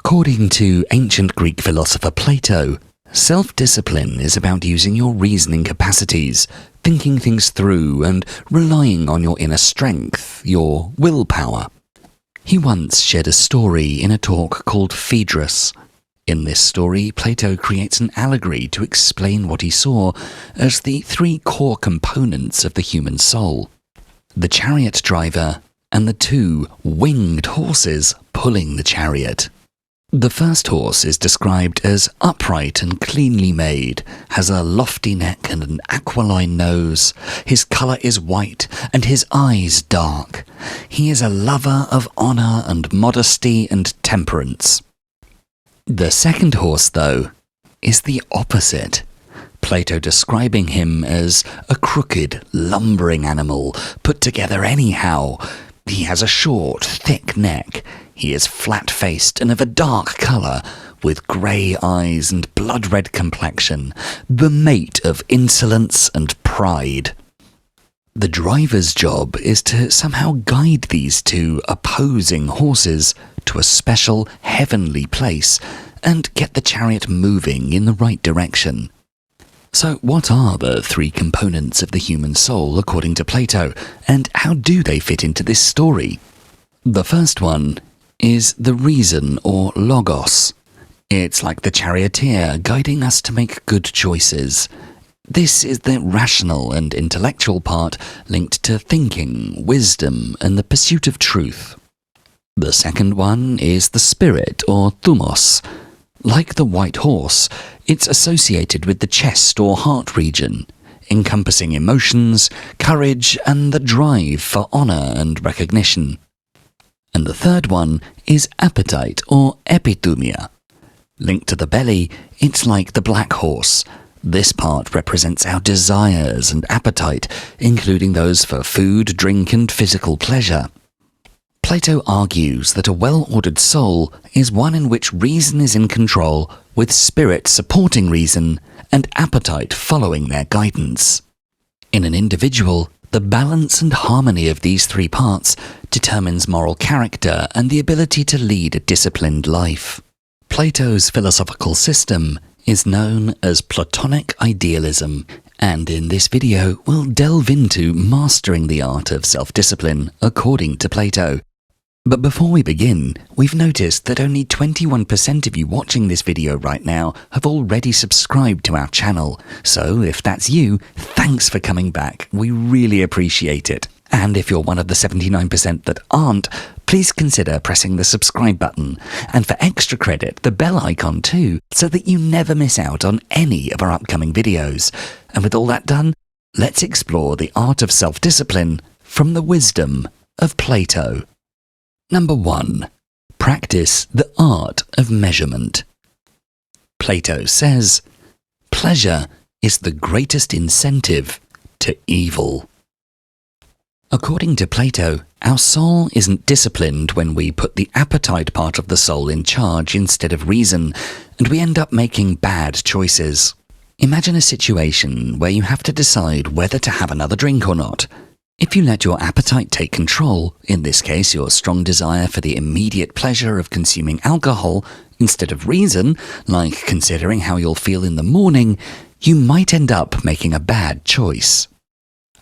According to ancient Greek philosopher Plato, self-discipline is about using your reasoning capacities, thinking things through, and relying on your inner strength, your willpower. He once shared a story in a talk called Phaedrus. In this story, Plato creates an allegory to explain what he saw as the three core components of the human soul: the chariot driver and the two winged horses pulling the chariot. The first horse is described as upright and cleanly made, has a lofty neck and an aquiline nose. His colour is white and his eyes dark. He is a lover of honour and modesty and temperance. The second horse, though, is the opposite. Plato describing him as a crooked, lumbering animal, put together anyhow. He has a short, thick neck. He is flat-faced and of a dark colour, with grey eyes and blood-red complexion, the mate of insolence and pride. The driver's job is to somehow guide these two opposing horses to a special heavenly place and get the chariot moving in the right direction. So what are the three components of the human soul according to Plato, and how do they fit into this story? The first one is the reason, or logos. It's like the charioteer guiding us to make good choices. This is the rational and intellectual part linked to thinking, wisdom, and the pursuit of truth. The second one is the spirit, or thumos. Like the white horse, it's associated with the chest or heart region, encompassing emotions, courage, and the drive for honour and recognition. And the third one is appetite, or epithumia. Linked to the belly, it's like the black horse. This part represents our desires and appetite, including those for food, drink, and physical pleasure. Plato argues that a well-ordered soul is one in which reason is in control, with spirit supporting reason, and appetite following their guidance. In an individual, the balance and harmony of these three parts determines moral character and the ability to lead a disciplined life. Plato's philosophical system is known as Platonic Idealism, and in this video we'll delve into mastering the art of self-discipline according to Plato. But before we begin, we've noticed that only 21% of you watching this video right now have already subscribed to our channel. So if that's you, thanks for coming back. We really appreciate it. And if you're one of the 79% that aren't, please consider pressing the subscribe button. And for extra credit, the bell icon too, so that you never miss out on any of our upcoming videos. And with all that done, let's explore the art of self-discipline from the wisdom of Plato. Number 1. Practice the art of measurement. Plato says, "Pleasure is the greatest incentive to evil." According to Plato, our soul isn't disciplined when we put the appetite part of the soul in charge instead of reason, and we end up making bad choices. Imagine a situation where you have to decide whether to have another drink or not. If you let your appetite take control, in this case your strong desire for the immediate pleasure of consuming alcohol, instead of reason, like considering how you'll feel in the morning, you might end up making a bad choice.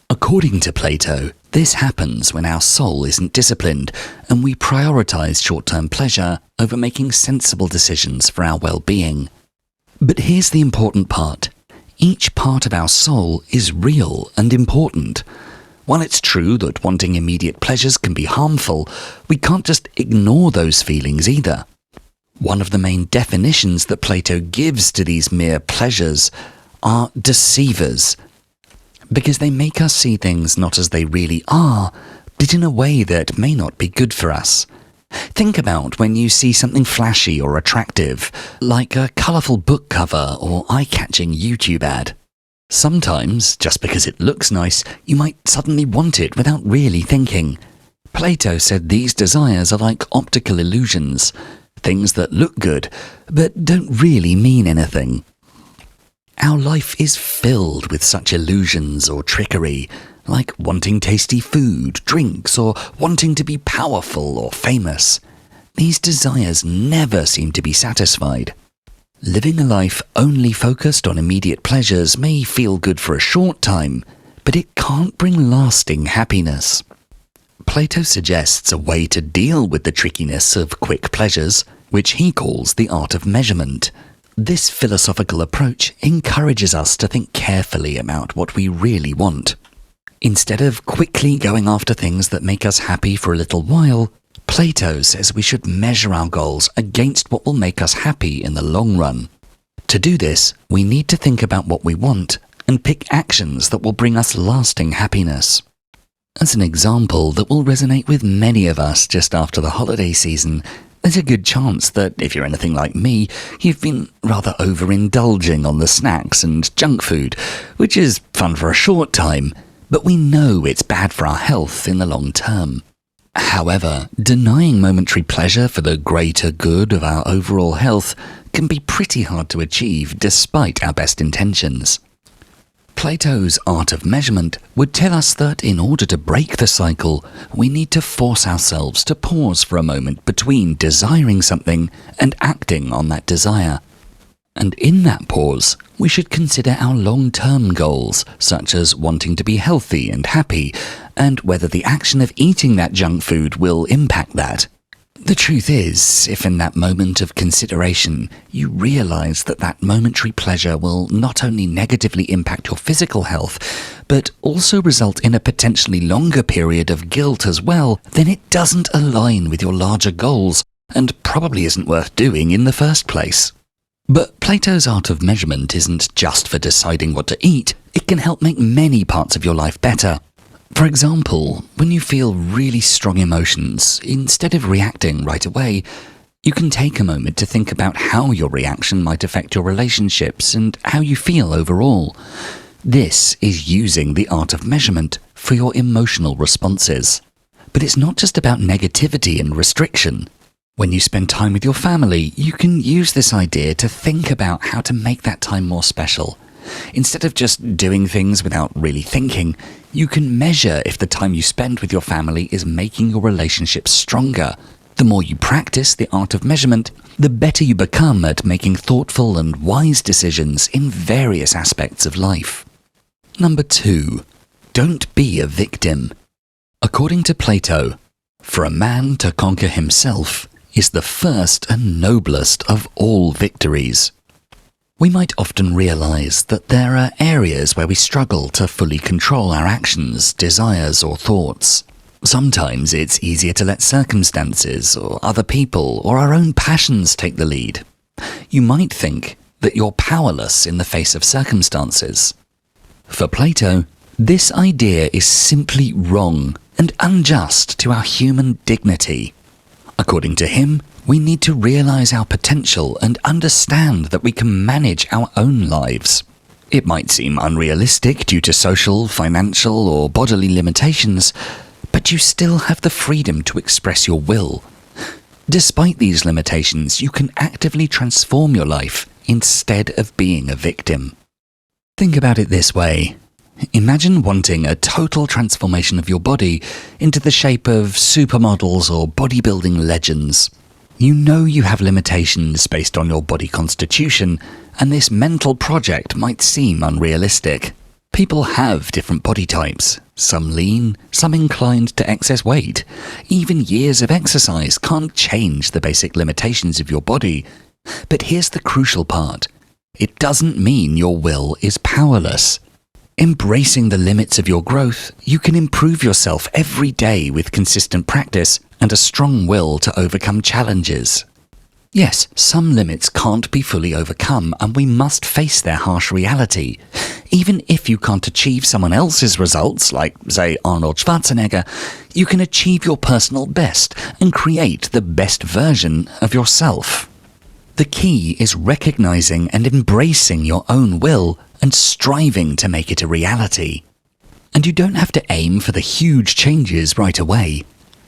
According to Plato, this happens when our soul isn't disciplined and we prioritize short-term pleasure over making sensible decisions for our well-being. But here's the important part. Each part of our soul is real and important. While it's true that wanting immediate pleasures can be harmful, we can't just ignore those feelings either. One of the main definitions that Plato gives to these mere pleasures are deceivers, because they make us see things not as they really are, but in a way that may not be good for us. Think about when you see something flashy or attractive, like a colourful book cover or eye-catching YouTube ad. Sometimes, just because it looks nice, you might suddenly want it without really thinking. Plato said these desires are like optical illusions, things that look good, but don't really mean anything. Our life is filled with such illusions or trickery, like wanting tasty food, drinks, or wanting to be powerful or famous. these desires never seem to be satisfied. Living a life only focused on immediate pleasures may feel good for a short time, but it can't bring lasting happiness. Plato suggests a way to deal with the trickiness of quick pleasures, which he calls the art of measurement. This philosophical approach encourages us to think carefully about what we really want. Instead of quickly going after things that make us happy for a little while, Plato says we should measure our goals against what will make us happy in the long run. To do this, we need to think about what we want and pick actions that will bring us lasting happiness. As an example that will resonate with many of us just after the holiday season, there's a good chance that, if you're anything like me, you've been rather overindulging on the snacks and junk food, which is fun for a short time, but we know it's bad for our health in the long term. However, denying momentary pleasure for the greater good of our overall health can be pretty hard to achieve despite our best intentions. Plato's art of measurement would tell us that in order to break the cycle, we need to force ourselves to pause for a moment between desiring something and acting on that desire. And in that pause, we should consider our long-term goals, such as wanting to be healthy and happy, and whether the action of eating that junk food will impact that. The truth is, if in that moment of consideration you realize that that momentary pleasure will not only negatively impact your physical health, but also result in a potentially longer period of guilt as well, then it doesn't align with your larger goals and probably isn't worth doing in the first place. But Plato's art of measurement isn't just for deciding what to eat, it can help make many parts of your life better. For example, when you feel really strong emotions, instead of reacting right away, you can take a moment to think about how your reaction might affect your relationships and how you feel overall. This is using the art of measurement for your emotional responses. But it's not just about negativity and restriction. When you spend time with your family, you can use this idea to think about how to make that time more special. Instead of just doing things without really thinking, you can measure if the time you spend with your family is making your relationships stronger. The more you practice the art of measurement, the better you become at making thoughtful and wise decisions in various aspects of life. Number 2. Don't be a victim. According to Plato, for a man to conquer himself is the first and noblest of all victories. We might often realize that there are areas where we struggle to fully control our actions, desires, or thoughts. Sometimes it's easier to let circumstances, or other people, or our own passions take the lead. You might think that you're powerless in the face of circumstances. For Plato, this idea is simply wrong and unjust to our human dignity. According to him, we need to realize our potential and understand that we can manage our own lives. It might seem unrealistic due to social, financial, or bodily limitations, but you still have the freedom to express your will. Despite these limitations, you can actively transform your life instead of being a victim. Think about it this way. Imagine wanting a total transformation of your body into the shape of supermodels or bodybuilding legends. You know you have limitations based on your body constitution, and this mental project might seem unrealistic. People have different body types, some lean, some inclined to excess weight. Even years of exercise can't change the basic limitations of your body. But here's the crucial part. It doesn't mean your will is powerless. Embracing the limits of your growth, you can improve yourself every day with consistent practice and a strong will to overcome challenges. Yes, some limits can't be fully overcome and we must face their harsh reality. Even if you can't achieve someone else's results, like, say, Arnold Schwarzenegger, you can achieve your personal best and create the best version of yourself. The key is recognizing and embracing your own will and striving to make it a reality. And you don't have to aim for the huge changes right away.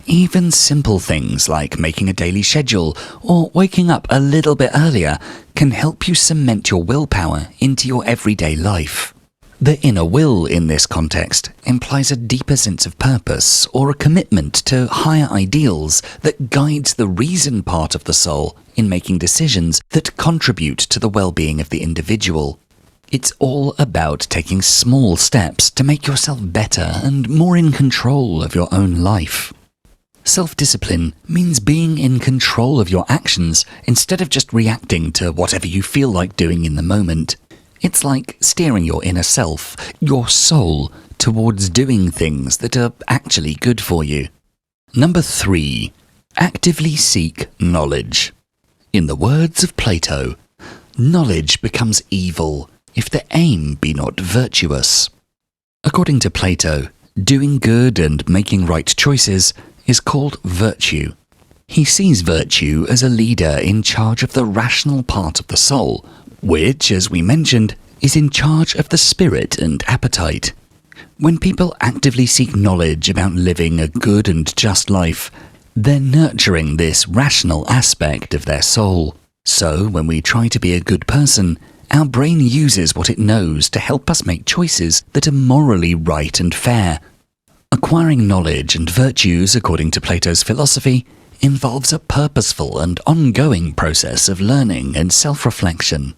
Even simple things like making a daily schedule or waking up a little bit earlier can help you cement your willpower into your everyday life. The inner will in this context implies a deeper sense of purpose or a commitment to higher ideals that guides the reason part of the soul in making decisions that contribute to the well-being of the individual. It's all about taking small steps to make yourself better and more in control of your own life. Self-discipline means being in control of your actions instead of just reacting to whatever you feel like doing in the moment. It's like steering your inner self, your soul, towards doing things that are actually good for you. Number 3. Actively seek knowledge. In the words of Plato, knowledge becomes evil if the aim be not virtuous. According to Plato, doing good and making right choices is called virtue. He sees virtue as a leader in charge of the rational part of the soul, which, as we mentioned, is in charge of the spirit and appetite. When people actively seek knowledge about living a good and just life, they're nurturing this rational aspect of their soul. So, when we try to be a good person, our brain uses what it knows to help us make choices that are morally right and fair. Acquiring knowledge and virtues, according to Plato's philosophy, involves a purposeful and ongoing process of learning and self-reflection.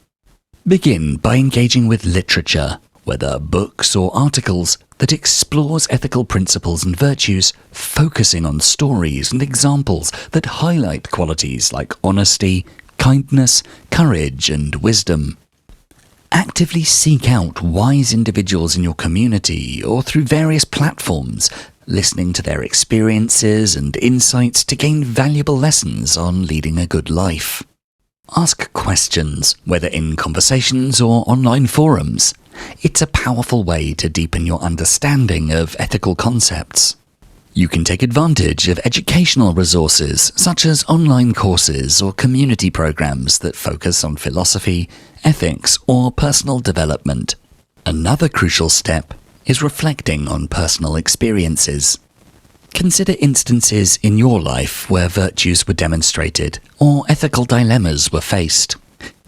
Begin by engaging with literature, whether books or articles, that explores ethical principles and virtues, focusing on stories and examples that highlight qualities like honesty, kindness, courage, and wisdom. Actively seek out wise individuals in your community or through various platforms, listening to their experiences and insights to gain valuable lessons on leading a good life. Ask questions, whether in conversations or online forums. It's a powerful way to deepen your understanding of ethical concepts. You can take advantage of educational resources such as online courses or community programs that focus on philosophy, ethics, or personal development. Another crucial step is reflecting on personal experiences. Consider instances in your life where virtues were demonstrated or ethical dilemmas were faced.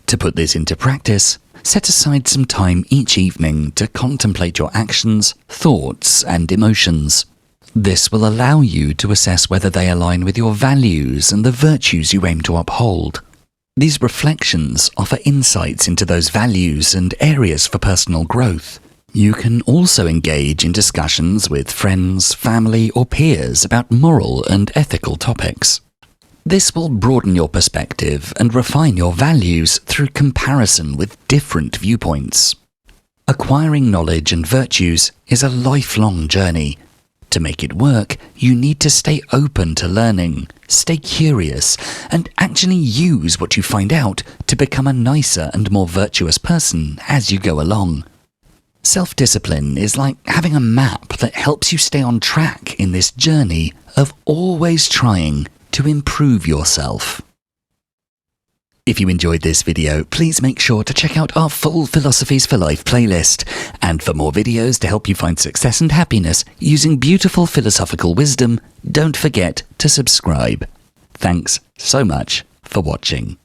To put this into practice, set aside some time each evening to contemplate your actions, thoughts, and emotions. This will allow you to assess whether they align with your values and the virtues you aim to uphold. These reflections offer insights into those values and areas for personal growth. You can also engage in discussions with friends, family, or peers about moral and ethical topics. This will broaden your perspective and refine your values through comparison with different viewpoints. Acquiring knowledge and virtues is a lifelong journey. To make it work, you need to stay open to learning, stay curious, and actually use what you find out to become a nicer and more virtuous person as you go along. Self-discipline is like having a map that helps you stay on track in this journey of always trying to improve yourself. If you enjoyed this video, please make sure to check out our full Philosophies for Life playlist. And for more videos to help you find success and happiness using beautiful philosophical wisdom, don't forget to subscribe. Thanks so much for watching.